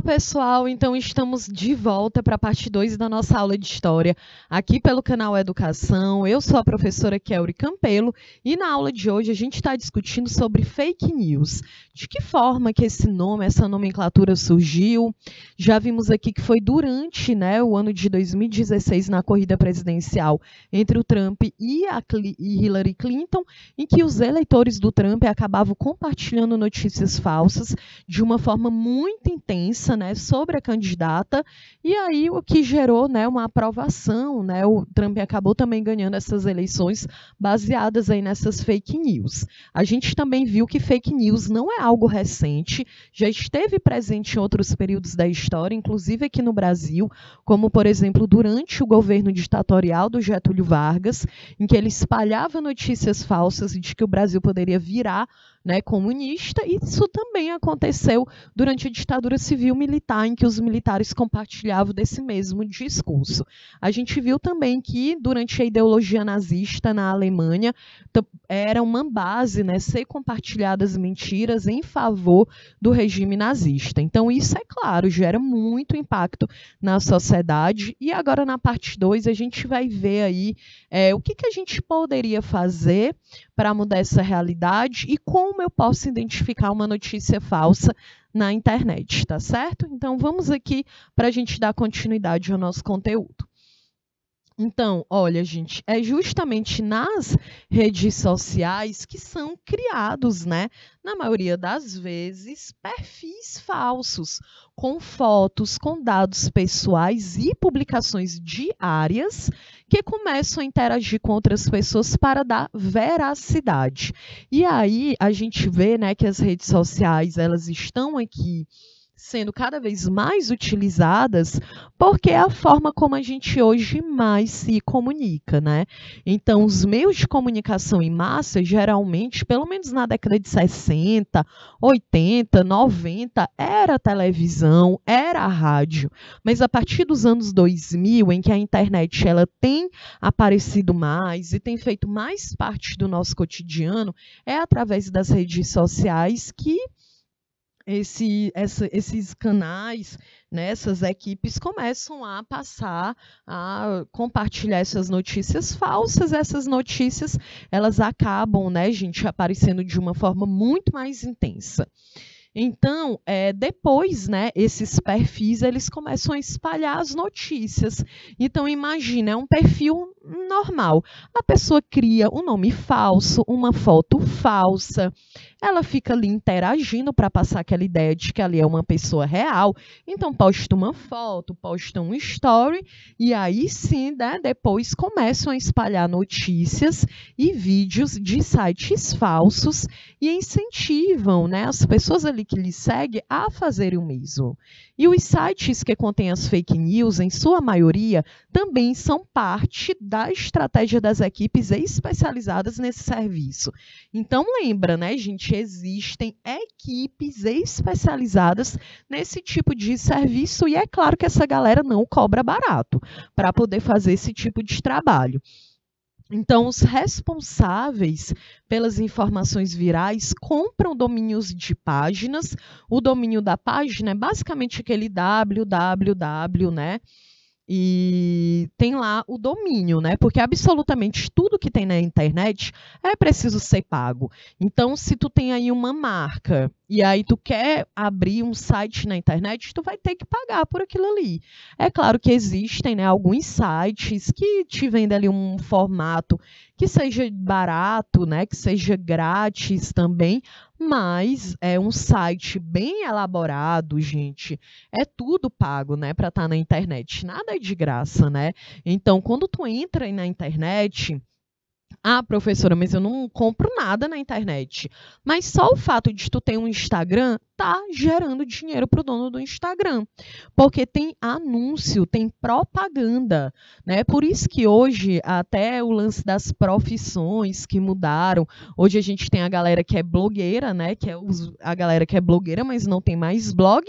Pessoal, então estamos de volta para a parte 2 da nossa aula de História, aqui pelo canal Educação. Eu sou a professora Kelly Campelo e na aula de hoje a gente está discutindo sobre fake news. De que forma que esse nome, essa nomenclatura surgiu? Já vimos aqui que foi durante, o ano de 2016, na corrida presidencial entre o Trump e Hillary Clinton, em que os eleitores do Trump acabavam compartilhando notícias falsas de uma forma muito intensa, sobre a candidata, e aí o que gerou, uma aprovação, o Trump acabou também ganhando essas eleições baseadas aí nessas fake news. A gente também viu que fake news não é algo recente, já esteve presente em outros períodos da história, inclusive aqui no Brasil, como, por exemplo, durante o governo ditatorial do Getúlio Vargas, em que ele espalhava notícias falsas de que o Brasil poderia virar comunista, e isso também aconteceu durante a ditadura civil-militar, em que os militares compartilhavam desse mesmo discurso. A gente viu também que, durante a ideologia nazista na Alemanha, era uma base ser compartilhadas mentiras em favor do regime nazista. Então, isso, é claro, gera muito impacto na sociedade. E agora, na parte 2, a gente vai ver aí o que a gente poderia fazer para mudar essa realidade e como eu posso identificar uma notícia falsa na internet, tá certo? Então, vamos aqui para a gente dar continuidade ao nosso conteúdo. Então, olha, gente, é justamente nas redes sociais que são criados, na maioria das vezes, perfis falsos, com fotos, com dados pessoais e publicações diárias que começam a interagir com outras pessoas para dar veracidade. E aí a gente vê, que as redes sociais, elas estão aqui sendo cada vez mais utilizadas, porque é a forma como a gente hoje mais se comunica, Então, os meios de comunicação em massa, geralmente, pelo menos na década de 60, 80, 90, era a televisão, era a rádio. Mas a partir dos anos 2000, em que a internet ela tem aparecido mais e tem feito mais parte do nosso cotidiano, é através das redes sociais que esses canais, essas equipes começam a passar a compartilhar essas notícias falsas. Essas notícias, elas acabam, gente, aparecendo de uma forma muito mais intensa. Então, depois, esses perfis, eles começam a espalhar as notícias. Então, imagina, é um perfil normal. A pessoa cria um nome falso, uma foto falsa, ela fica ali interagindo para passar aquela ideia de que ali é uma pessoa real. Então, posta uma foto, posta um story, e aí sim, depois começam a espalhar notícias e vídeos de sites falsos e incentivam, as pessoas ali que lhe seguem a fazerem o mesmo. E os sites que contêm as fake news, em sua maioria, também são parte da estratégia das equipes especializadas nesse serviço. Então, lembra, gente, existem equipes especializadas nesse tipo de serviço e é claro que essa galera não cobra barato para poder fazer esse tipo de trabalho. Então, os responsáveis pelas informações virais compram domínios de páginas. O domínio da página é basicamente aquele www, e tem lá o domínio, porque absolutamente tudo que tem na internet é preciso ser pago. Então, se tu tem aí uma marca e aí tu quer abrir um site na internet, tu vai ter que pagar por aquilo ali. É claro que existem, alguns sites que te vendem ali um formato que seja barato, que seja grátis também, mas é um site bem elaborado, gente. É tudo pago, para estar na internet. Nada é de graça, Então, quando tu entra aí na internet, professora, mas eu não compro nada na internet. Mas só o fato de tu ter um Instagram tá gerando dinheiro para o dono do Instagram. Porque tem anúncio, tem propaganda, Por isso que hoje, até o lance das profissões que mudaram. Hoje a gente tem a galera que é blogueira, que é a galera que é blogueira, mas não tem mais blog.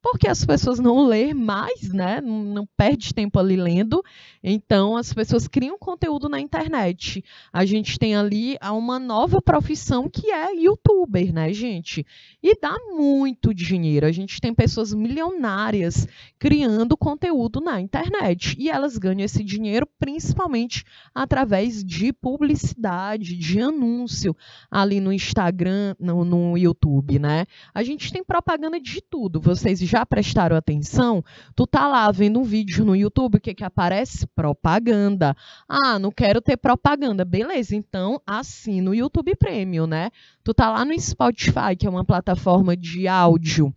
porque as pessoas não lêem mais, né? Não perde tempo ali lendo, então as pessoas criam conteúdo na internet. A gente tem ali uma nova profissão que é youtuber, né, gente? E dá muito dinheiro. A gente tem pessoas milionárias criando conteúdo na internet e elas ganham esse dinheiro principalmente através de publicidade, de anúncio ali no Instagram, no YouTube, né? A gente tem propaganda de tudo. Vocês já prestaram atenção? Tu tá lá vendo um vídeo no YouTube, o que que aparece? Propaganda. Ah, não quero ter propaganda. Beleza, então assina o YouTube Premium, né? Tu tá lá no Spotify, que é uma plataforma de áudio.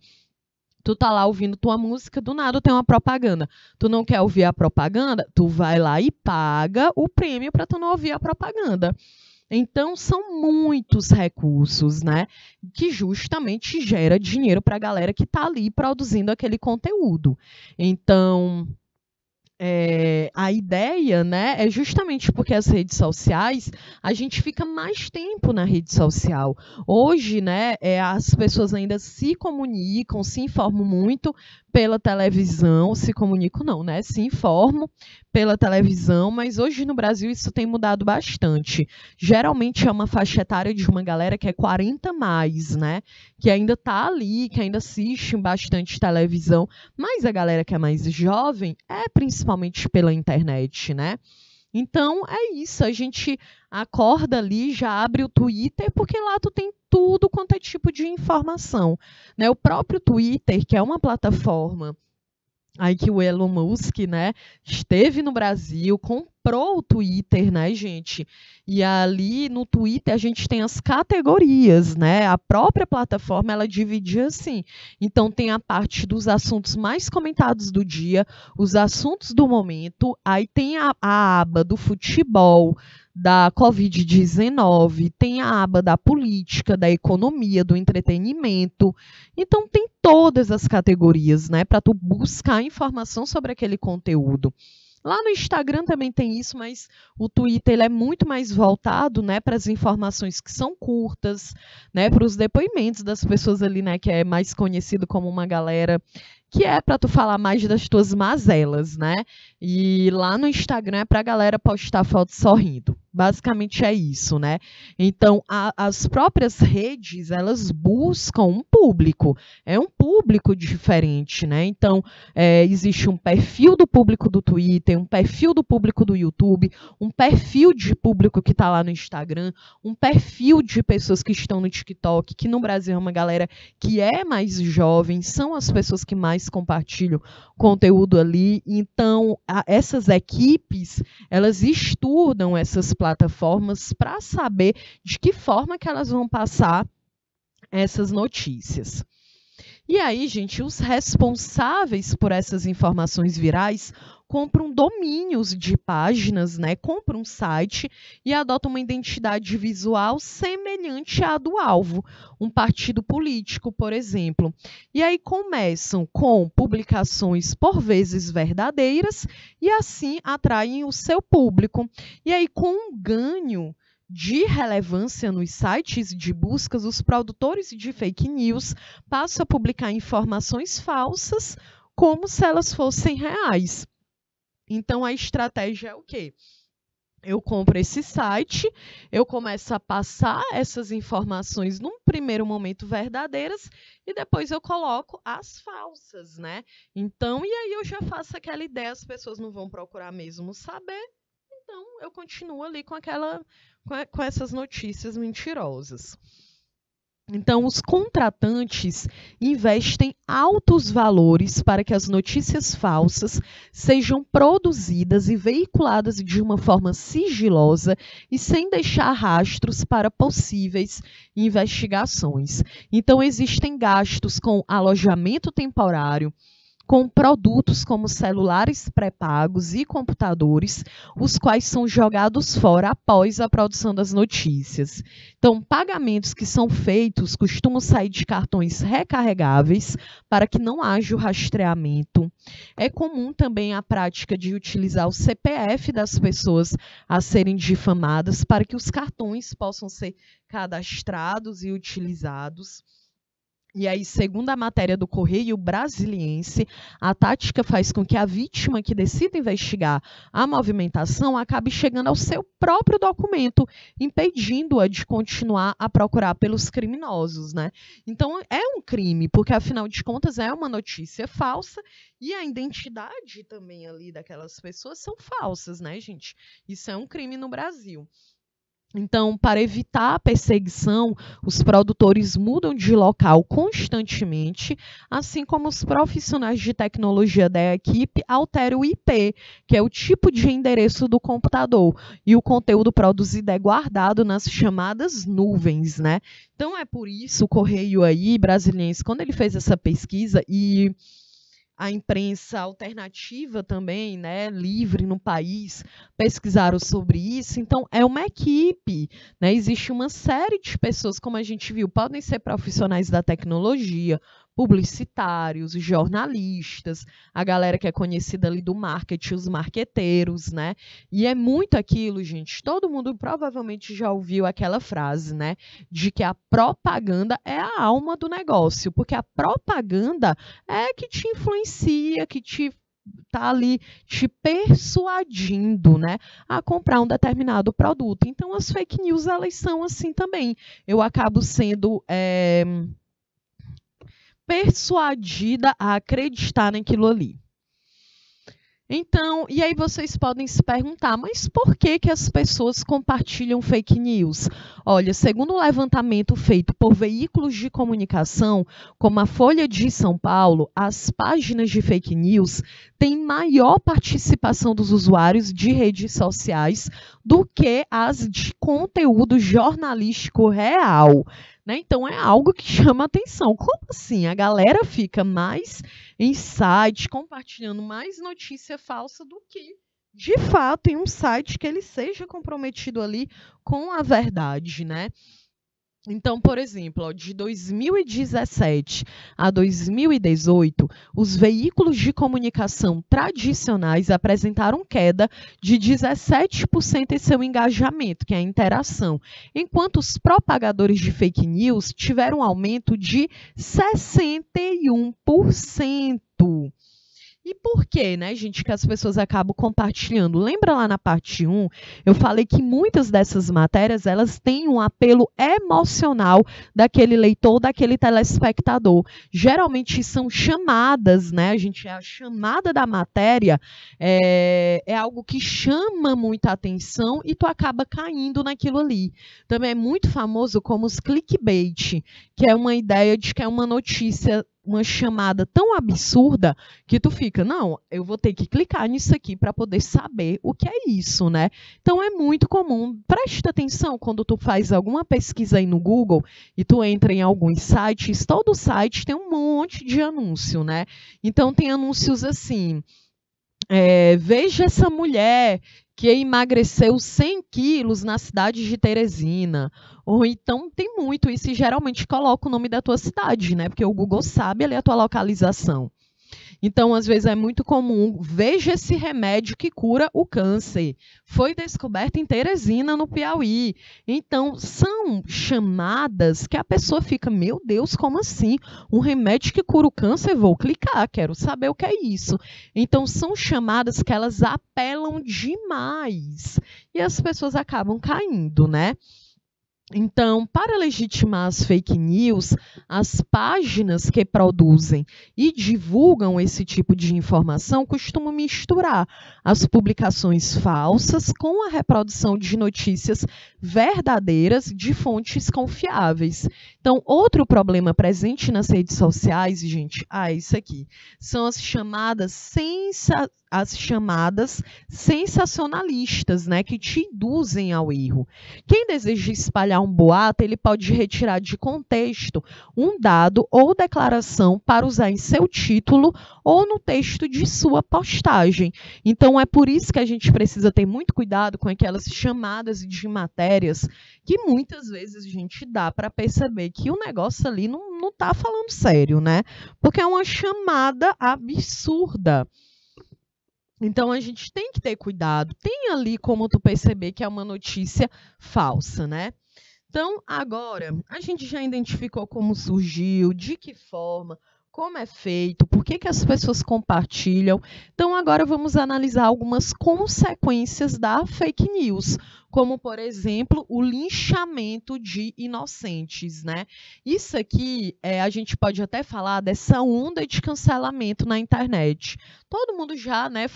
Tu tá lá ouvindo tua música, do nada tem uma propaganda. Tu não quer ouvir a propaganda? Tu vai lá e paga o prêmio para tu não ouvir a propaganda. Então, são muitos recursos, né, que justamente gera dinheiro para a galera que está ali produzindo aquele conteúdo. Então, a ideia, né, é justamente porque as redes sociais, a gente fica mais tempo na rede social. Hoje, né, as pessoas ainda se comunicam, se informam muito pela televisão, se comunicam não, né, se informam pela televisão, mas hoje no Brasil isso tem mudado bastante. Geralmente é uma faixa etária de uma galera que é 40 mais, né, que ainda está ali, que ainda assiste bastante televisão, mas a galera que é mais jovem é principalmente pela internet, né? Então é isso, a gente acorda ali, já abre o Twitter, porque lá tu tem tudo quanto é tipo de informação, né? O próprio Twitter, que é uma plataforma aí que o Elon Musk, né, esteve no Brasil, comprou o Twitter, né, gente? E ali no Twitter a gente tem as categorias, né? A própria plataforma, ela dividia assim. Então tem a parte dos assuntos mais comentados do dia, os assuntos do momento, aí tem a aba do futebol, da Covid-19, tem a aba da política, da economia, do entretenimento. Então tem todas as categorias, né, para tu buscar informação sobre aquele conteúdo. Lá no Instagram também tem isso, mas o Twitter ele é muito mais voltado, né, para as informações que são curtas, né, para os depoimentos das pessoas ali, né, que é mais conhecido como uma galera que é para tu falar mais das tuas mazelas, né? E lá no Instagram é para a galera postar foto sorrindo. Basicamente é isso, né? Então, as próprias redes, elas buscam um público. É um público diferente, né? Então, existe um perfil do público do Twitter, um perfil do público do YouTube, um perfil de público que está lá no Instagram, um perfil de pessoas que estão no TikTok, que no Brasil é uma galera que é mais jovem, são as pessoas que mais compartilham conteúdo ali. Então, essas equipes, elas estudam essas plataformas para saber de que forma que elas vão passar essas notícias. E aí, gente, os responsáveis por essas informações virais compram domínios de páginas, né? Compram um site e adotam uma identidade visual semelhante à do alvo, um partido político, por exemplo. E aí começam com publicações por vezes verdadeiras e assim atraem o seu público. E aí com um ganho de relevância nos sites de buscas, os produtores de fake news passam a publicar informações falsas como se elas fossem reais. Então, a estratégia é o quê? Eu compro esse site, eu começo a passar essas informações num primeiro momento verdadeiras e depois eu coloco as falsas, né? Então, e aí eu já faço aquela ideia, as pessoas não vão procurar mesmo saber, então eu continuo ali com essas notícias mentirosas. Então, os contratantes investem altos valores para que as notícias falsas sejam produzidas e veiculadas de uma forma sigilosa e sem deixar rastros para possíveis investigações. Então, existem gastos com alojamento temporário, com produtos como celulares pré-pagos e computadores, os quais são jogados fora após a produção das notícias. Então, pagamentos que são feitos costumam sair de cartões recarregáveis para que não haja o rastreamento. É comum também a prática de utilizar o CPF das pessoas a serem difamadas para que os cartões possam ser cadastrados e utilizados. E aí, segundo a matéria do Correio Brasiliense, a tática faz com que a vítima que decida investigar a movimentação acabe chegando ao seu próprio documento, impedindo-a de continuar a procurar pelos criminosos, né? Então, é um crime, porque afinal de contas é uma notícia falsa e a identidade também ali daquelas pessoas são falsas, né, gente? Isso é um crime no Brasil. Então, para evitar a perseguição, os produtores mudam de local constantemente, assim como os profissionais de tecnologia da equipe alteram o IP, que é o tipo de endereço do computador, e o conteúdo produzido é guardado nas chamadas nuvens, né? Então, é por isso o Correio aí, Brasiliense, quando ele fez essa pesquisa e a imprensa alternativa também, né, livre no país, pesquisaram sobre isso. Então, é uma equipe, né? Existe uma série de pessoas, como a gente viu, podem ser profissionais da tecnologia, publicitários, jornalistas, a galera que é conhecida ali do marketing, os marqueteiros, né? E é muito aquilo, gente. Todo mundo provavelmente já ouviu aquela frase, né? De que a propaganda é a alma do negócio, porque a propaganda é que te influencia, que te tá ali te persuadindo, né, a comprar um determinado produto. Então, as fake news, elas são assim também. Eu acabo sendo persuadida a acreditar naquilo ali. Então, e aí vocês podem se perguntar, mas por que que as pessoas compartilham fake news? Olha, segundo o levantamento feito por veículos de comunicação, como a Folha de São Paulo, as páginas de fake news têm maior participação dos usuários de redes sociais do que as de conteúdo jornalístico real. Né? Então, é algo que chama atenção. Como assim? A galera fica mais em site, compartilhando mais notícia falsa do que, de fato, em um site que ele seja comprometido ali com a verdade, né? Então, por exemplo, de 2017 a 2018, os veículos de comunicação tradicionais apresentaram queda de 17% em seu engajamento, que é a interação, enquanto os propagadores de fake news tiveram um aumento de 61%. E por que, né, gente, que as pessoas acabam compartilhando? Lembra lá na parte 1, eu falei que muitas dessas matérias, elas têm um apelo emocional daquele leitor, daquele telespectador. Geralmente são chamadas, né, a chamada da matéria é algo que chama muita atenção e tu acaba caindo naquilo ali. Também é muito famoso como os clickbait, que é uma ideia de que é uma notícia, uma chamada tão absurda que tu fica, não, eu vou ter que clicar nisso aqui para poder saber o que é isso, né? Então é muito comum, presta atenção quando tu faz alguma pesquisa aí no Google e tu entra em alguns sites, todo site tem um monte de anúncio, né? Então tem anúncios assim, veja essa mulher que emagreceu 100 quilos na cidade de Teresina. Ou então tem muito isso e geralmente coloca o nome da tua cidade, né? Porque o Google sabe ali a tua localização. Então, às vezes é muito comum, veja esse remédio que cura o câncer. Foi descoberto em Teresina, no Piauí. Então, são chamadas que a pessoa fica, meu Deus, como assim? Um remédio que cura o câncer? Vou clicar, quero saber o que é isso. Então, são chamadas que elas apelam demais. E as pessoas acabam caindo, né? Então, para legitimar as fake news, as páginas que produzem e divulgam esse tipo de informação costumam misturar as publicações falsas com a reprodução de notícias verdadeiras de fontes confiáveis. Então, outro problema presente nas redes sociais, gente, isso aqui, são as chamadas sensacionalistas, né, que te induzem ao erro. Quem deseja espalhar um boato, ele pode retirar de contexto um dado ou declaração para usar em seu título ou no texto de sua postagem. Então, é por isso que a gente precisa ter muito cuidado com aquelas chamadas de matérias que muitas vezes a gente dá para perceber que o negócio ali não está falando sério, né? Porque é uma chamada absurda. Então, a gente tem que ter cuidado. Tem ali como tu perceber que é uma notícia falsa, né? Então, agora, a gente já identificou como surgiu, de que forma, como é feito, por que as pessoas compartilham. Então, agora vamos analisar algumas consequências da fake news, como, por exemplo, o linchamento de inocentes, né? Isso aqui, a gente pode até falar dessa onda de cancelamento na internet. Todo mundo já, né,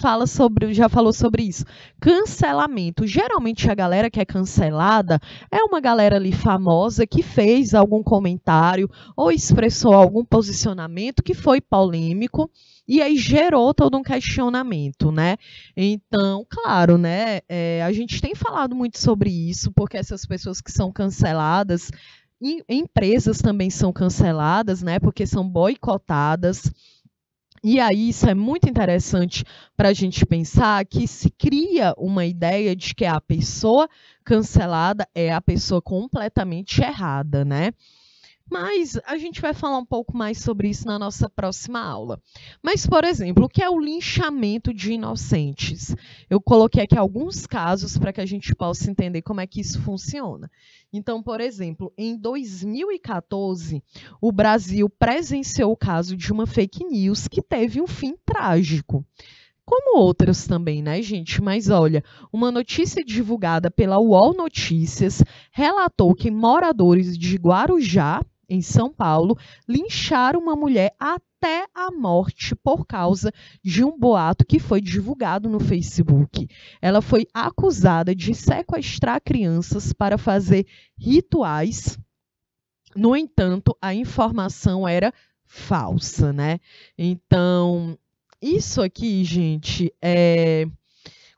já falou sobre isso. Cancelamento. Geralmente, a galera que é cancelada é uma galera ali famosa que fez algum comentário ou expressou algum posicionamento que foi polêmico e aí gerou todo um questionamento, né? Então, claro, né? A gente tem falado muito sobre isso, porque essas pessoas que são canceladas, empresas também são canceladas, né? Porque são boicotadas. E aí, isso é muito interessante para a gente pensar que se cria uma ideia de que a pessoa cancelada é a pessoa completamente errada, né? Mas a gente vai falar um pouco mais sobre isso na nossa próxima aula. Mas, por exemplo, o que é o linchamento de inocentes? Eu coloquei aqui alguns casos para que a gente possa entender como é que isso funciona. Então, por exemplo, em 2014, o Brasil presenciou o caso de uma fake news que teve um fim trágico. Como outras também, né, gente? Mas olha, uma notícia divulgada pela UOL Notícias relatou que moradores de Guarujá, em São Paulo, lincharam uma mulher até a morte por causa de um boato que foi divulgado no Facebook. Ela foi acusada de sequestrar crianças para fazer rituais. No entanto, a informação era falsa, né? Então, isso aqui, gente,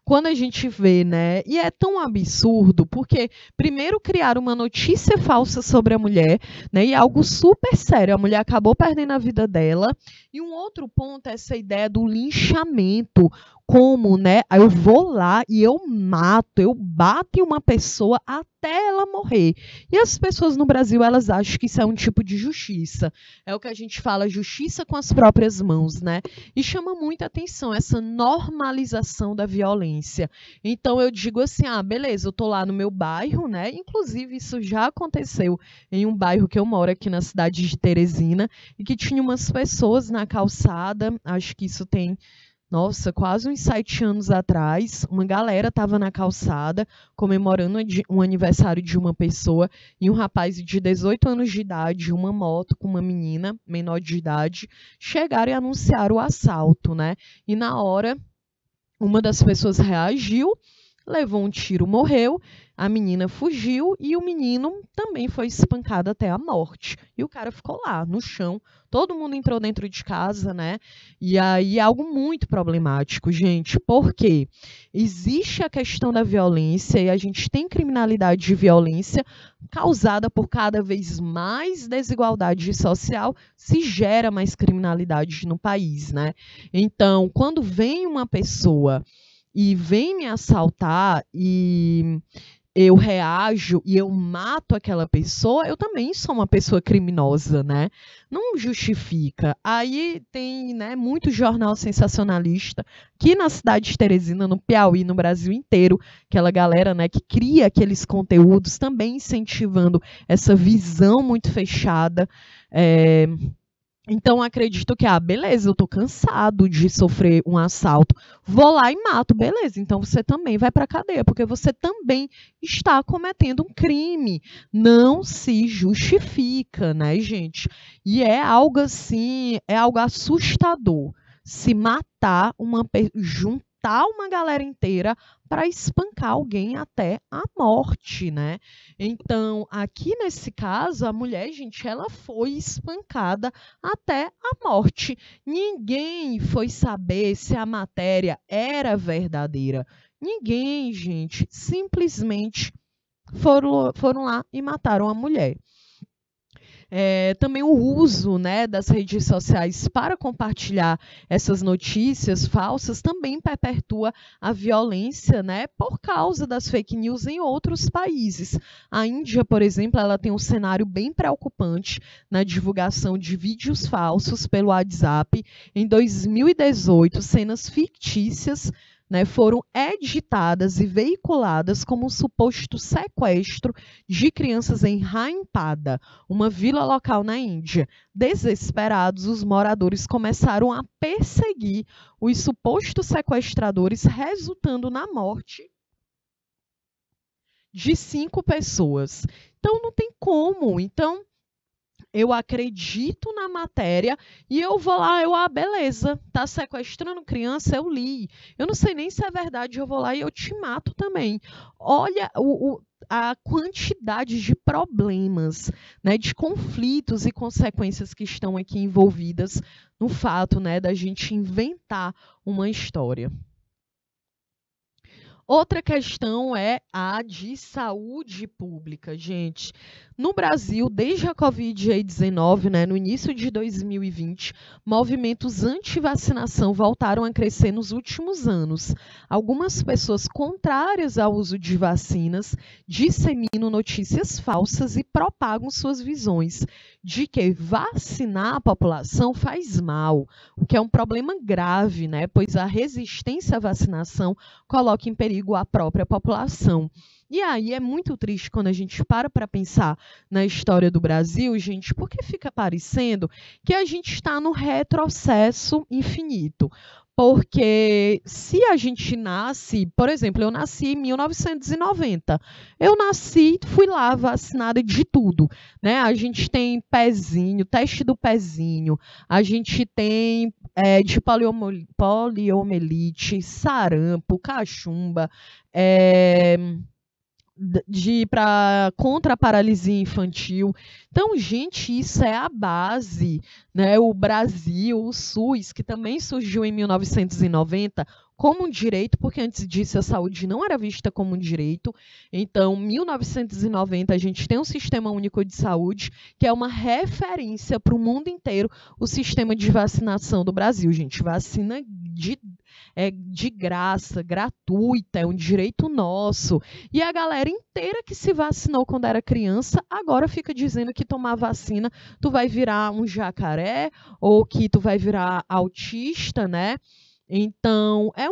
quando a gente vê, né, e é tão absurdo, porque primeiro criaram uma notícia falsa sobre a mulher, né, e algo super sério, a mulher acabou perdendo a vida dela, e um outro ponto é essa ideia do linchamento, como, né, eu vou lá e eu mato, eu bato em uma pessoa até ela morrer. E as pessoas no Brasil, elas acham que isso é um tipo de justiça. É o que a gente fala, justiça com as próprias mãos, né? E chama muita atenção essa normalização da violência. Então, eu digo assim, beleza, eu tô lá no meu bairro, né? Inclusive, isso já aconteceu em um bairro que eu moro aqui na cidade de Teresina, e que tinha umas pessoas na calçada, acho que isso tem... Nossa, quase uns 7 anos atrás, uma galera estava na calçada comemorando um aniversário de uma pessoa e um rapaz de 18 anos de idade, uma moto com uma menina menor de idade, chegaram e anunciaram o assalto, né? E na hora, uma das pessoas reagiu, levou um tiro, morreu, a menina fugiu e o menino também foi espancado até a morte. E o cara ficou lá, no chão. Todo mundo entrou dentro de casa, né? E aí é algo muito problemático, gente, porque existe a questão da violência e a gente tem criminalidade de violência causada por cada vez mais desigualdade social, se gera mais criminalidade no país, né? Então, quando vem uma pessoa e vem me assaltar e eu reajo e eu mato aquela pessoa, eu também sou uma pessoa criminosa, né? Não justifica. Aí tem, né, muito jornal sensacionalista aqui na cidade de Teresina, no Piauí, no Brasil inteiro, aquela galera, né, que cria aqueles conteúdos também incentivando essa visão muito fechada. Então, acredito que, beleza, eu tô cansado de sofrer um assalto, vou lá e mato, beleza, então você também vai para a cadeia, porque você também está cometendo um crime. Não se justifica, né, gente? E é algo assim, é algo assustador. Se matar juntar uma galera inteira para espancar alguém até a morte, né? Então, aqui nesse caso, a mulher, gente, ela foi espancada até a morte. Ninguém foi saber se a matéria era verdadeira. Ninguém, gente, simplesmente foram lá e mataram a mulher. Também o uso, né, das redes sociais para compartilhar essas notícias falsas também perpetua a violência, né, por causa das fake news em outros países. A Índia, por exemplo, ela tem um cenário bem preocupante na divulgação de vídeos falsos pelo WhatsApp. Em 2018, cenas fictícias, né, foram editadas e veiculadas como um suposto sequestro de crianças em Raimpada, uma vila local na Índia. Desesperados, os moradores começaram a perseguir os supostos sequestradores, resultando na morte de 5 pessoas. Então, não tem como. Então, eu acredito na matéria e eu vou lá, beleza, tá sequestrando criança, eu li. Eu não sei nem se é verdade, eu vou lá e eu te mato também. Olha a quantidade de problemas, né, de conflitos e consequências que estão aqui envolvidas no fato, né, da gente inventar uma história. Outra questão é a de saúde pública, gente. No Brasil, desde a Covid-19, né, no início de 2020, movimentos anti-vacinação voltaram a crescer nos últimos anos. Algumas pessoas contrárias ao uso de vacinas disseminam notícias falsas e propagam suas visões de que vacinar a população faz mal, o que é um problema grave, né, pois a resistência à vacinação coloca em perigo a própria população. E aí é muito triste quando a gente para pensar na história do Brasil, gente, porque fica parecendo que a gente está no retrocesso infinito. Porque se a gente nasce, por exemplo, eu nasci em 1990, eu nasci, fui lá vacinada de tudo, né? A gente tem pezinho, teste do pezinho, a gente tem de poliomielite, sarampo, cachumba, contra a paralisia infantil. Então, gente, isso é a base, né? O Brasil, o SUS, que também surgiu em 1990 como um direito, porque antes disso a saúde não era vista como um direito. Então, em 1990, a gente tem um Sistema Único de Saúde, que é uma referência para o mundo inteiro, o sistema de vacinação do Brasil. Gente, vacina de graça, gratuita, é um direito nosso. E a galera inteira que se vacinou quando era criança, agora fica dizendo que tomar vacina tu vai virar um jacaré ou que tu vai virar autista, né? Então, é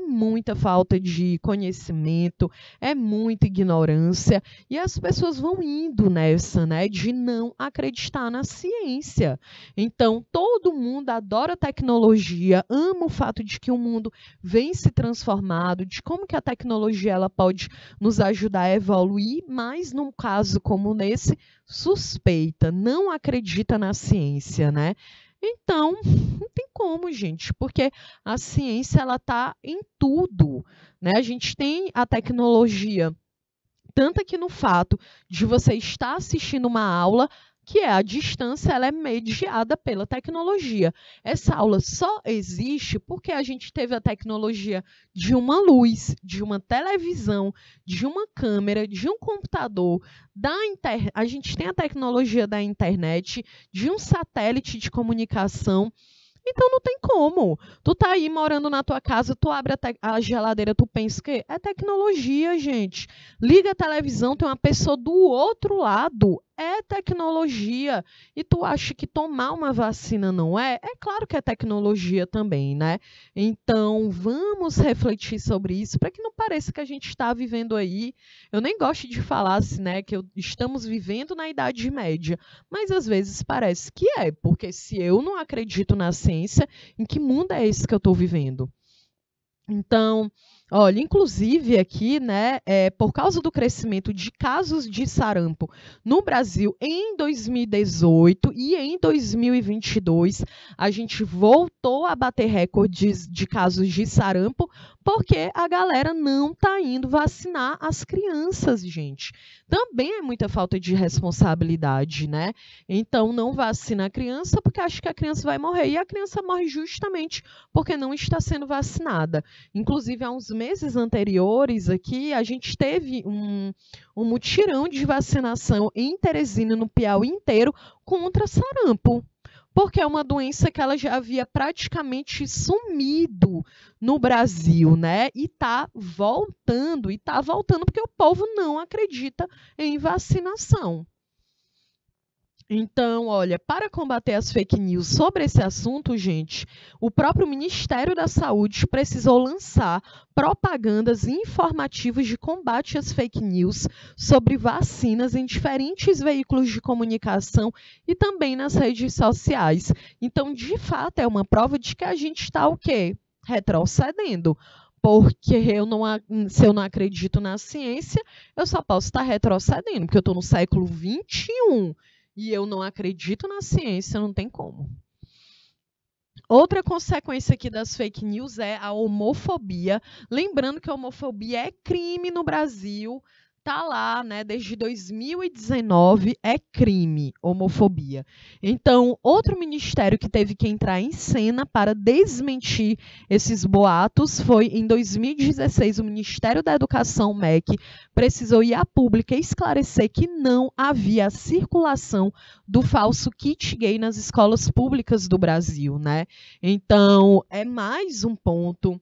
muita falta de conhecimento, é muita ignorância, e as pessoas vão indo nessa, né, de não acreditar na ciência. Então, todo mundo adora tecnologia, ama o fato de que o mundo vem se transformando, de como que a tecnologia ela pode nos ajudar a evoluir, mas num caso como nesse, suspeita, não acredita na ciência, né? Então, não tem como, gente, porque a ciência ela está em tudo, né? A gente tem a tecnologia, tanto que no fato de você estar assistindo uma aula, que é a distância, ela é mediada pela tecnologia. Essa aula só existe porque a gente teve a tecnologia de uma luz, de uma televisão, de uma câmera, de um computador, a gente tem a tecnologia da internet, de um satélite de comunicação. Então não tem como. Tu tá aí morando na tua casa, tu abre a geladeira, tu pensa que é tecnologia, gente. Liga a televisão, tem uma pessoa do outro lado. É tecnologia. E tu acha que tomar uma vacina não é? É claro que é tecnologia também, né? Então, vamos refletir sobre isso para que não pareça que a gente está vivendo aí. Eu nem gosto de falar assim, né, que estamos vivendo na Idade Média, mas às vezes parece que é, porque se eu não acredito na ciência, em que mundo é esse que eu estou vivendo? Então, olha, inclusive aqui, né, por causa do crescimento de casos de sarampo no Brasil em 2018 e em 2022, a gente voltou a bater recordes de casos de sarampo, porque a galera não está indo vacinar as crianças, gente. Também é muita falta de responsabilidade, né? Então, não vacina a criança porque acha que a criança vai morrer. E a criança morre justamente porque não está sendo vacinada. Inclusive, há uns meses anteriores aqui, a gente teve um mutirão de vacinação em Teresina, no Piauí inteiro, contra sarampo. Porque é uma doença que ela já havia praticamente sumido no Brasil, né? E está voltando porque o povo não acredita em vacinação. Então, olha, para combater as fake news sobre esse assunto, gente, o próprio Ministério da Saúde precisou lançar propagandas e informativos de combate às fake news sobre vacinas em diferentes veículos de comunicação e também nas redes sociais. Então, de fato, é uma prova de que a gente está o quê? Retrocedendo. Porque se eu não acredito na ciência, eu só posso estar retrocedendo, porque eu estou no século XXI e eu não acredito na ciência, não tem como. Outra consequência aqui das fake news é a homofobia. Lembrando que a homofobia é crime no Brasil. Tá lá, né? Desde 2019 é crime, homofobia. Então, outro ministério que teve que entrar em cena para desmentir esses boatos foi em 2016 o Ministério da Educação, MEC, precisou ir à pública esclarecer que não havia circulação do falso kit gay nas escolas públicas do Brasil, né? Então, é mais um ponto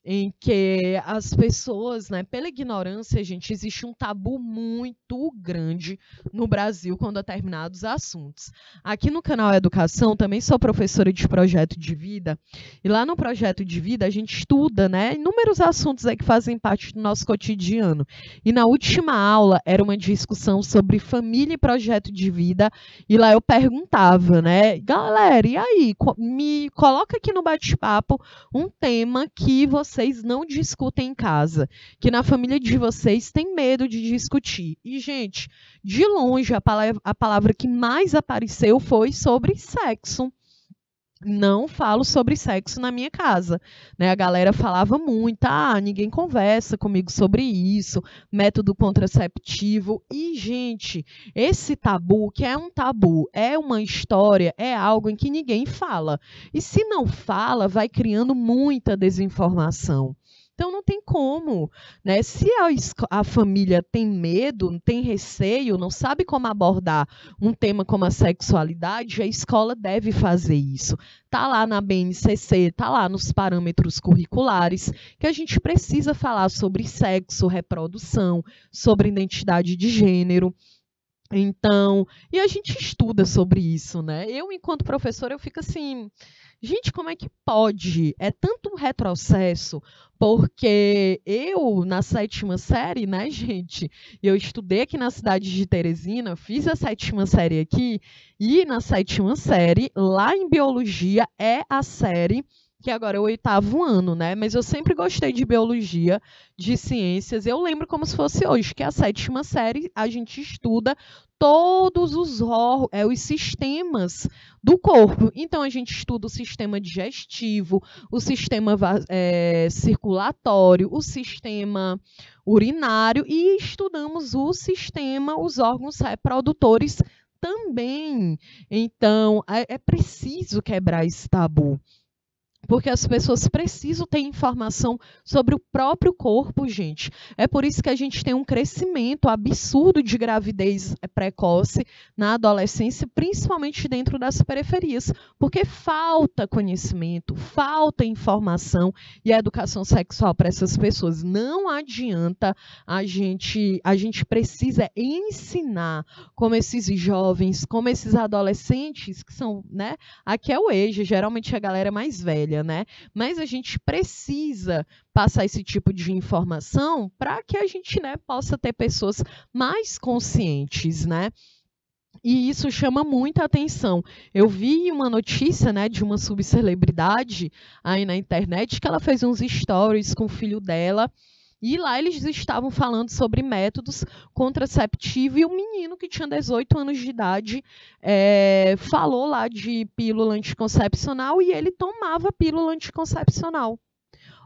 em que as pessoas, né, pela ignorância, gente, existe um tabu muito grande no Brasil com determinados assuntos. Aqui no canal Educação, também sou professora de projeto de vida, e lá no projeto de vida a gente estuda, né, inúmeros assuntos aí que fazem parte do nosso cotidiano. E na última aula era uma discussão sobre família e projeto de vida, e lá eu perguntava, né, galera, e aí, me coloca aqui no bate-papo um tema que vocês não discutem em casa, que na família de vocês tem medo de discutir. E, gente, de longe, a palavra que mais apareceu foi sobre sexo. Não falo sobre sexo na minha casa, né? A galera falava muito, ninguém conversa comigo sobre isso, método contraceptivo. E, gente, esse tabu, que é um tabu, é uma história, é algo em que ninguém fala. E se não fala, vai criando muita desinformação. Então não tem como, né? Se a família tem medo, tem receio, não sabe como abordar um tema como a sexualidade, a escola deve fazer isso. Tá lá na BNCC, tá lá nos parâmetros curriculares, que a gente precisa falar sobre sexo, reprodução, sobre identidade de gênero. Então, e a gente estuda sobre isso, né? Eu, enquanto professora, eu fico assim, gente, como é que pode? É tanto um retrocesso, porque eu, na 7ª série, né, gente, eu estudei aqui na cidade de Teresina, fiz a 7ª série aqui, e na 7ª série, lá em biologia, é a série que agora é o 8º ano, né? Mas eu sempre gostei de biologia, de ciências. Eu lembro como se fosse hoje, que a 7ª série a gente estuda todos os sistemas do corpo. Então, a gente estuda o sistema digestivo, o sistema circulatório, o sistema urinário e estudamos os órgãos reprodutores também. Então, é preciso quebrar esse tabu. Porque as pessoas precisam ter informação sobre o próprio corpo, gente. É por isso que a gente tem um crescimento absurdo de gravidez precoce na adolescência, principalmente dentro das periferias, porque falta conhecimento, falta informação e a educação sexual para essas pessoas. Não adianta a gente precisa ensinar como esses jovens, como esses adolescentes que são, né? Aqui é o EJA, geralmente a galera mais velha, né? Mas a gente precisa passar esse tipo de informação para que a gente, né, possa ter pessoas mais conscientes, né? E isso chama muita atenção. Eu vi uma notícia, né, de uma subcelebridade aí na internet que ela fez uns stories com o filho dela. E lá eles estavam falando sobre métodos contraceptivos e o menino que tinha 18 anos de idade falou lá de pílula anticoncepcional e ele tomava pílula anticoncepcional.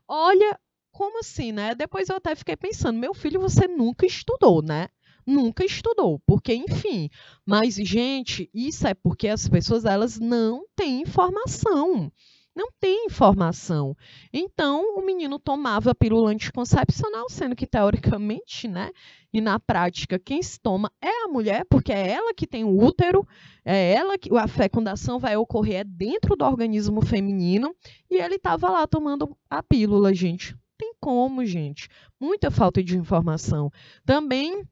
Olha, como assim, né? Depois eu até fiquei pensando, meu filho, você nunca estudou, né? Nunca estudou, porque, enfim. Mas, gente, isso é porque as pessoas elas não têm informação. Não tem informação. Então, o menino tomava a pílula anticoncepcional, sendo que, teoricamente, né, e na prática, quem se toma é a mulher, porque é ela que tem o útero, é ela que a fecundação vai ocorrer dentro do organismo feminino, e ele estava lá tomando a pílula, gente. Não tem como, gente. Muita falta de informação. Também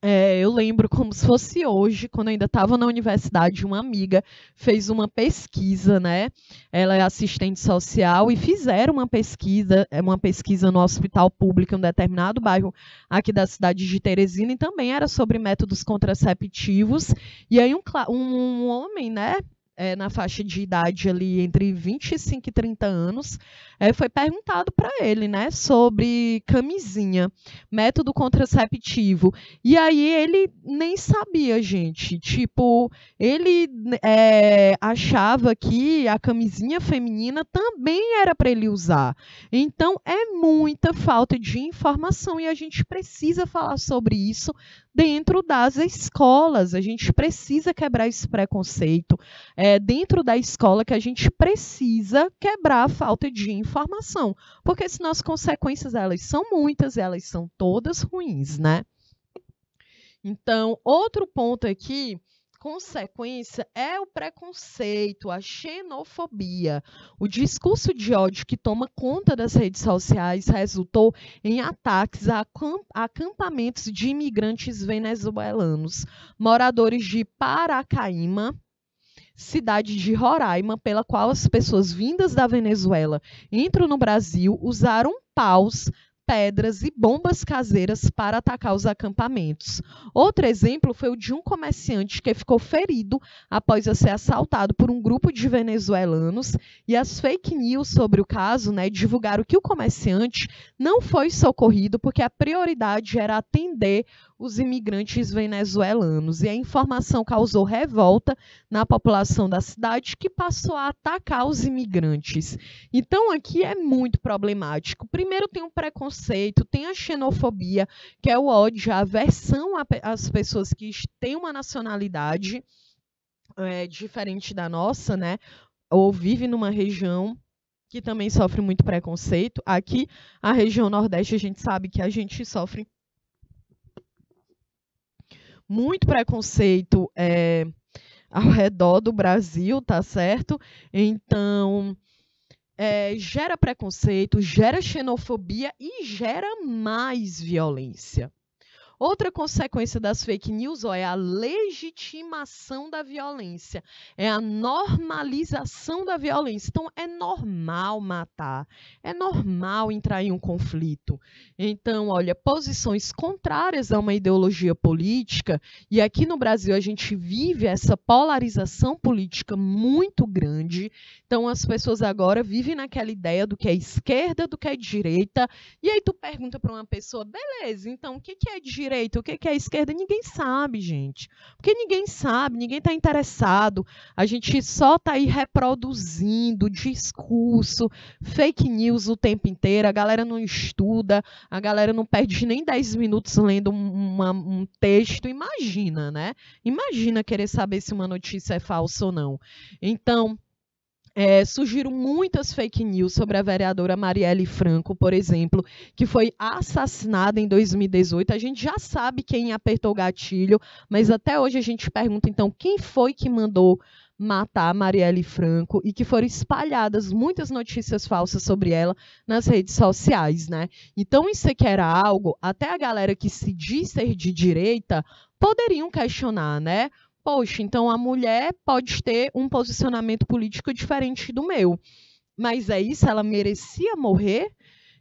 Eu lembro como se fosse hoje, quando eu ainda estava na universidade, uma amiga fez uma pesquisa, né? Ela é assistente social e fizeram uma pesquisa no hospital público em um determinado bairro aqui da cidade de Teresina, e também era sobre métodos contraceptivos. E aí um homem, né? Na faixa de idade ali entre 25 e 30 anos, foi perguntado para ele, né, sobre camisinha, método contraceptivo. E aí ele nem sabia, gente. Tipo, ele achava que a camisinha feminina também era para ele usar. Então, é muita falta de informação e a gente precisa falar sobre isso dentro das escolas. A gente precisa quebrar esse preconceito. Dentro da escola que a gente precisa quebrar a falta de informação, porque senão as consequências elas são muitas, elas são todas ruins, né? Então, outro ponto aqui, consequência, é o preconceito, a xenofobia. O discurso de ódio que toma conta das redes sociais resultou em ataques a acampamentos de imigrantes venezuelanos, moradores de Paracaíma, cidade de Roraima, pela qual as pessoas vindas da Venezuela entram no Brasil, usaram paus, pedras e bombas caseiras para atacar os acampamentos. Outro exemplo foi o de um comerciante que ficou ferido após ser assaltado por um grupo de venezuelanos, e as fake news sobre o caso, né, divulgaram que o comerciante não foi socorrido porque a prioridade era atender os imigrantes venezuelanos. E a informação causou revolta na população da cidade, que passou a atacar os imigrantes. Então, aqui é muito problemático. Primeiro tem o preconceito, tem a xenofobia, que é o ódio, a aversão às pessoas que têm uma nacionalidade diferente da nossa, né? Ou vive numa região que também sofre muito preconceito. Aqui, a região Nordeste, a gente sabe que a gente sofre muito preconceito ao redor do Brasil, tá certo? Então, gera preconceito, gera xenofobia e gera mais violência. Outra consequência das fake news é a legitimação da violência, é a normalização da violência. Então, é normal matar, é normal entrar em um conflito. Então, olha, posições contrárias a uma ideologia política, e aqui no Brasil a gente vive essa polarização política muito grande. Então, as pessoas agora vivem naquela ideia do que é esquerda, do que é direita, e aí tu pergunta para uma pessoa, beleza, então o que é direita? O que é esquerda? Ninguém sabe, gente. Porque ninguém sabe, ninguém está interessado. A gente só está aí reproduzindo discurso, fake news o tempo inteiro. A galera não estuda, a galera não perde nem 10 minutos lendo um texto. Imagina, né? Imagina querer saber se uma notícia é falsa ou não. Então, surgiram muitas fake news sobre a vereadora Marielle Franco, por exemplo, que foi assassinada em 2018. A gente já sabe quem apertou o gatilho, mas até hoje a gente pergunta, então, quem foi que mandou matar a Marielle Franco, e que foram espalhadas muitas notícias falsas sobre ela nas redes sociais, né? Então, isso aqui era algo, até a galera que se diz ser de direita poderiam questionar, né? Poxa, então a mulher pode ter um posicionamento político diferente do meu. Mas é isso? Ela merecia morrer?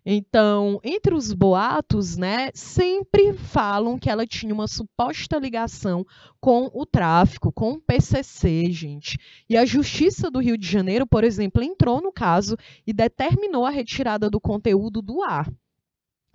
Então, entre os boatos, né, sempre falam que ela tinha uma suposta ligação com o tráfico, com o PCC, gente. E a Justiça do Rio de Janeiro, por exemplo, entrou no caso e determinou a retirada do conteúdo do ar.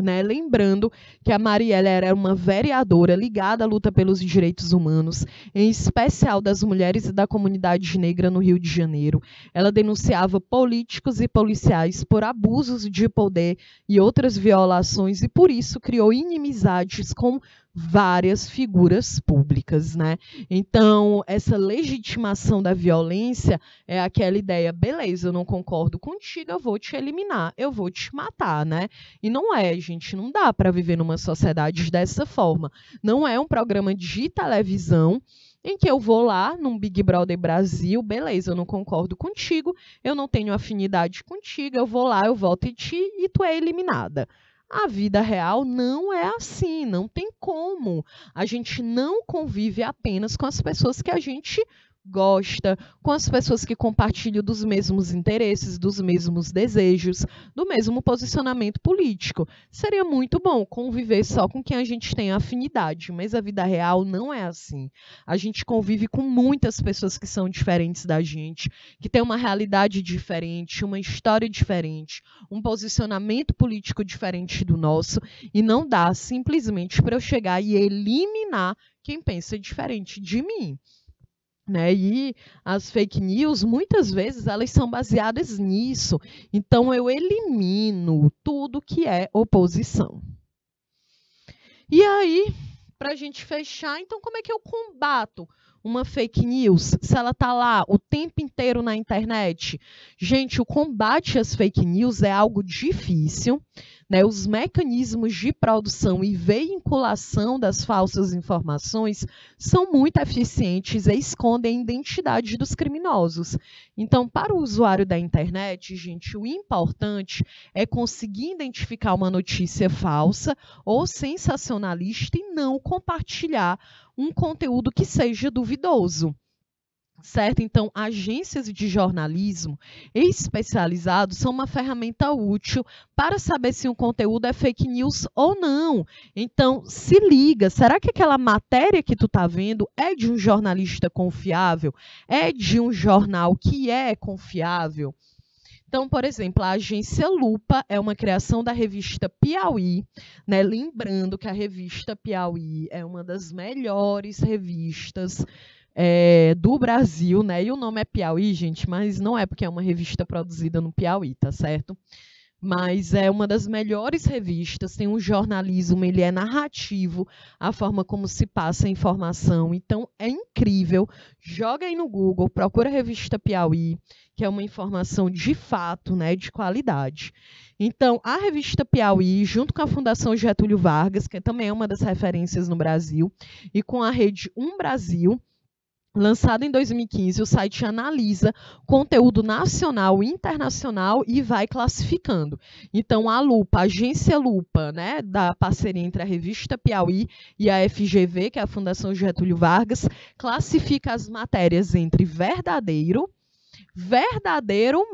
Né? Lembrando que a Marielle era uma vereadora ligada à luta pelos direitos humanos, em especial das mulheres e da comunidade negra no Rio de Janeiro. Ela denunciava políticos e policiais por abusos de poder e outras violações, e por isso criou inimizades com várias figuras públicas, né? Então, essa legitimação da violência é aquela ideia, beleza, eu não concordo contigo, eu vou te eliminar, eu vou te matar, né? E não é, gente, não dá para viver numa sociedade dessa forma. Não é um programa de televisão em que eu vou lá num Big Brother Brasil, beleza, eu não concordo contigo, eu não tenho afinidade contigo, eu vou lá, eu voto em ti e tu é eliminada. A vida real não é assim, não tem como. A gente não convive apenas com as pessoas que a gente gosta, com as pessoas que compartilham dos mesmos interesses, dos mesmos desejos, do mesmo posicionamento político. Seria muito bom conviver só com quem a gente tem afinidade, mas a vida real não é assim. A gente convive com muitas pessoas que são diferentes da gente, que têm uma realidade diferente, uma história diferente, um posicionamento político diferente do nosso, e não dá simplesmente para eu chegar e eliminar quem pensa diferente de mim. Né? E as fake news, muitas vezes, elas são baseadas nisso. Então, eu elimino tudo que é oposição. E aí, para a gente fechar, então, como é que eu combato uma fake news se ela está lá o tempo inteiro na internet? Gente, o combate às fake news é algo difícil. Né, os mecanismos de produção e veiculação das falsas informações são muito eficientes e escondem a identidade dos criminosos. Então, para o usuário da internet, gente, o importante é conseguir identificar uma notícia falsa ou sensacionalista e não compartilhar um conteúdo que seja duvidoso. Certo? Então, agências de jornalismo especializados são uma ferramenta útil para saber se um conteúdo é fake news ou não. Então, se liga, será que aquela matéria que tu está vendo é de um jornalista confiável? É de um jornal que é confiável? Então, por exemplo, a agência Lupa é uma criação da revista Piauí, né? Lembrando que a revista Piauí é uma das melhores revistas do Brasil, né? E o nome é Piauí, gente, mas não é porque é uma revista produzida no Piauí, tá certo? Mas é uma das melhores revistas, tem um jornalismo, ele é narrativo, a forma como se passa a informação, então é incrível. Joga aí no Google, procura a revista Piauí, que é uma informação de fato, né, de qualidade. Então, a revista Piauí, junto com a Fundação Getúlio Vargas, que também é uma das referências no Brasil, e com a rede Brasil, lançado em 2015, o site analisa conteúdo nacional e internacional e vai classificando. Então, a Lupa, a agência Lupa, né, da parceria entre a revista Piauí e a FGV, que é a Fundação Getúlio Vargas, classifica as matérias entre verdadeiro,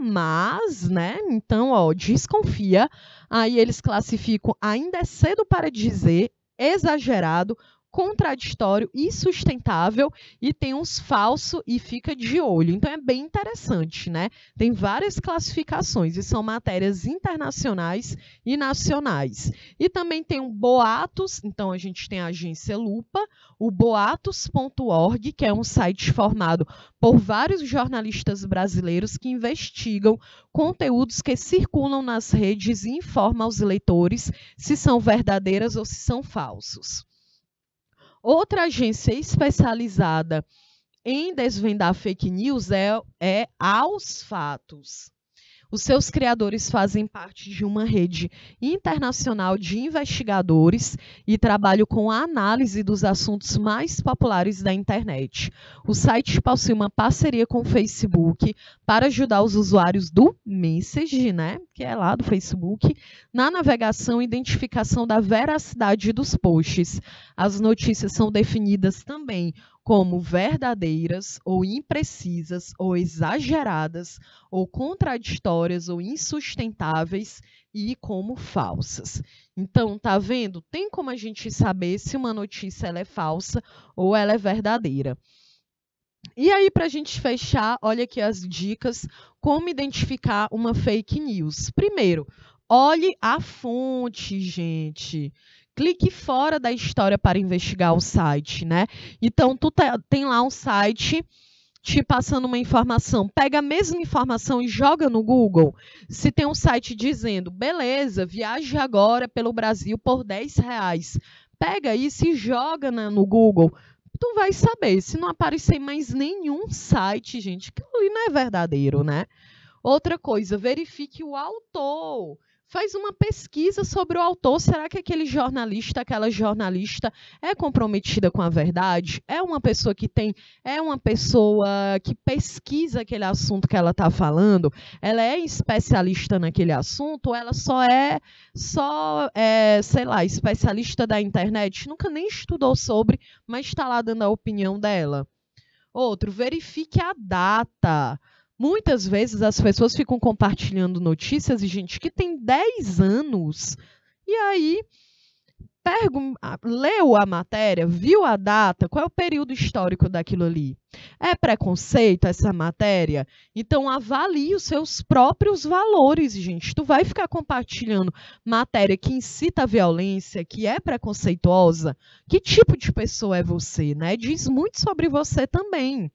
mas, né, então, ó, desconfia. Aí eles classificam ainda é cedo para dizer, exagerado, contraditório e sustentável, e tem uns falsos e fica de olho. Então, é bem interessante, né? Tem várias classificações e são matérias internacionais e nacionais. E também tem o Boatos, então a gente tem a agência Lupa, o boatos.org, que é um site formado por vários jornalistas brasileiros que investigam conteúdos que circulam nas redes e informam aos leitores se são verdadeiras ou se são falsos. Outra agência especializada em desvendar fake news é Aos Fatos. Os seus criadores fazem parte de uma rede internacional de investigadores e trabalham com a análise dos assuntos mais populares da internet. O site possui uma parceria com o Facebook para ajudar os usuários do Message, né, que é lá do Facebook, na navegação e identificação da veracidade dos posts. As notícias são definidas também como verdadeiras ou imprecisas ou exageradas ou contraditórias ou insustentáveis e como falsas. Então, tá vendo? Tem como a gente saber se uma notícia ela é falsa ou ela é verdadeira. E aí, para a gente fechar, olha aqui as dicas, como identificar uma fake news. Primeiro, olhe a fonte, gente. Clique fora da história para investigar o site, né? Então, tu tem lá um site te passando uma informação, pega a mesma informação e joga no Google. Se tem um site dizendo, beleza, viaje agora pelo Brasil por R$10, pega isso e joga no Google. Tu vai saber, se não aparecer mais nenhum site, gente, aquilo ali não é verdadeiro, né? Outra coisa, verifique o autor. faz uma pesquisa sobre o autor. Será que aquele jornalista, aquela jornalista é comprometida com a verdade? É uma pessoa que pesquisa aquele assunto que ela está falando? Ela é especialista naquele assunto ou ela sei lá, especialista da internet? Nunca nem estudou sobre, mas está lá dando a opinião dela. Outro, verifique a data. Muitas vezes as pessoas ficam compartilhando notícias de gente que tem 10 anos e aí leu a matéria, viu a data, qual é o período histórico daquilo ali. É preconceito essa matéria? Então avalie os seus próprios valores, gente. Tu vai ficar compartilhando matéria que incita a violência, que é preconceituosa? Que tipo de pessoa é você, né? Diz muito sobre você também.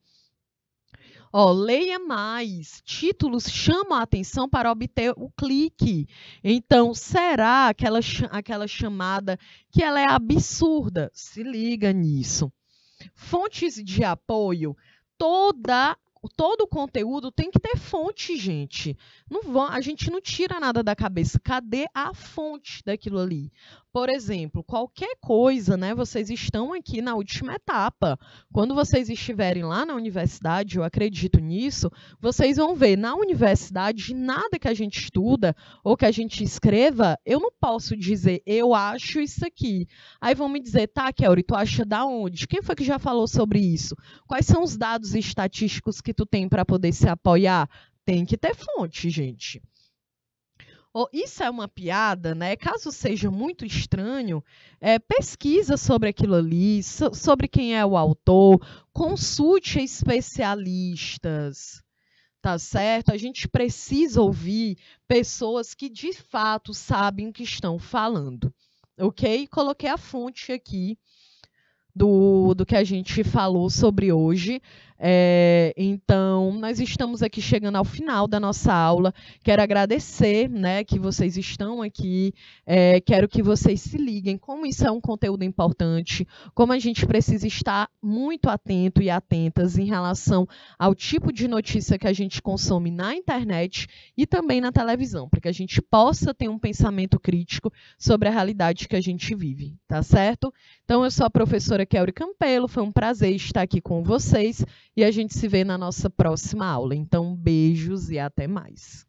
Leia mais. Títulos chamam a atenção para obter o clique. Então, será aquela chamada que ela é absurda? Se liga nisso. Fontes de apoio. Todo o conteúdo tem que ter fonte, gente. A gente não tira nada da cabeça. Cadê a fonte daquilo ali? Por exemplo, qualquer coisa, né? Vocês estão aqui na última etapa. Quando vocês estiverem lá na universidade, eu acredito nisso, vocês vão ver na universidade nada que a gente estuda ou que a gente escreva, eu não posso dizer, eu acho isso aqui. Aí vão me dizer, tá, Kelly, tu acha da onde? Quem foi que já falou sobre isso? Quais são os dados estatísticos que tu tem para poder se apoiar? Tem que ter fonte, gente. Isso é uma piada, né? Caso seja muito estranho, pesquisa sobre aquilo ali, sobre quem é o autor, consulte especialistas, tá certo? A gente precisa ouvir pessoas que de fato sabem o que estão falando, ok? Coloquei a fonte aqui do que a gente falou sobre hoje. Então, nós estamos aqui chegando ao final da nossa aula. Quero agradecer, né, que vocês estão aqui. Quero que vocês se liguem como isso é um conteúdo importante, como a gente precisa estar muito atento e atentas em relação ao tipo de notícia que a gente consome na internet e também na televisão, para que a gente possa ter um pensamento crítico sobre a realidade que a gente vive, tá certo? Então, eu sou a professora Kelly Campelo, foi um prazer estar aqui com vocês e a gente se vê na nossa próxima aula. Então, beijos e até mais.